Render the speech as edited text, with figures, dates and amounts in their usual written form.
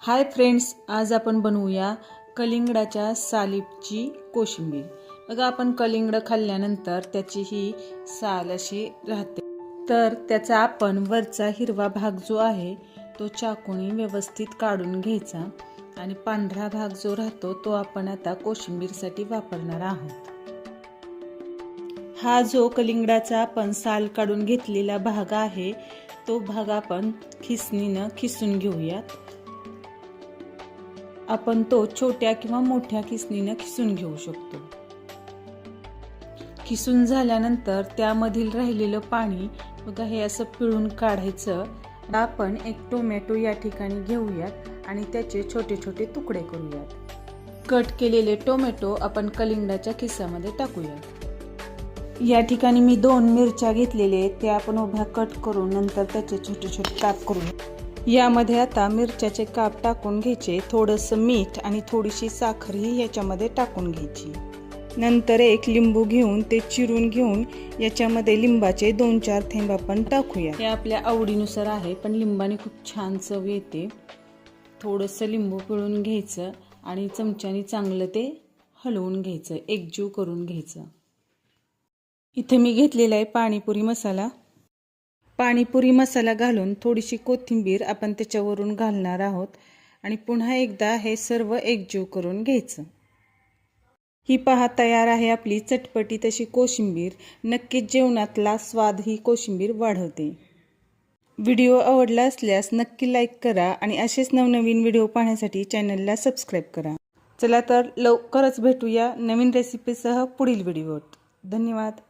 Hi friends, आज आपण बनवूया कलिंगडाच्या सालीची कोशिंबीर। बघा, आपण कलिंगड खाल्ल्यानंतर त्याची ही साल अशी राहते, तर त्याचा आपण वरचा हिरवा भाग जो आहे तो चाकूने व्यवस्थित काढून घ्यायचा आणि पांढरा भाग जो राहतो तो आपण आता कोशिंबीरसाठी वापरणार आहोत। हा जो कलिंगडाचा आपण साल काढून घेतलेला भाग आहे तो भाग आपण खिसणीने खिसून घेऊयात। आपण तो छोट्या किंवा मोठ्या खिसणीने खिसून घेऊ शकतो। खिसून झाल्यानंतर त्यामधील राहिलेलं पाणी बघा हे असं पिळून काढायचं। आपण एक टोमॅटो या ठिकाणी घेऊयात आणि त्याचे छोटे छोटे तुकडे करूयात। कट केलेले टोमॅटो आपण कलिंगडाच्या खिसामध्ये टाकूयात। या ठिकाणी मी 2 मिरच्या घेतलेले ते आपण उभ्या कट करून नंतर त्याचे छोटे छोटे काप करूया। यामध्ये आता मिरच्याचे काप टाकून घ्यायचे, थोडंसं मीठ आणि थोडीशी साखर ही याच्यामध्ये टाकून घ्यायची। नंतर एक लिंबू घेऊन ते चिरून घेऊन याच्यामध्ये लिंबाचे 2-4 थेंब आपण टाकूया। हे आपल्या आवडीनुसार आहे, पण लिंबाने खूप छान चव येते। थोडंसं लिंबू पिळून घ्यायचं आणि चमच्याने चांगलं ते हलवून घ्यायचं, एकजीव करून घ्यायचं। इथे मी घेतलेला आहे पाणीपुरी मसाला। पाणीपुरी मसाला घालून थोडीशी कोथिंबीर आपण त्याच्यावरून घालणार आहोत आणि पुन्हा एकदा हे सर्व एकजीव करून घ्यायचं। ही पहा, तयार आहे आपली चटपटीत अशी कोशिंबीर। नक्कीच जेवणातला स्वाद ही कोशिंबीर वाढवते। व्हिडिओ आवडला असल्यास नक्की लाईक करा आणि असेच नवनवीन व्हिडिओ पाहण्यासाठी चॅनलला सबस्क्राईब करा। चला तर लवकरच भेटूया नवीन रेसिपीसह पुढील व्हिडिओत। धन्यवाद।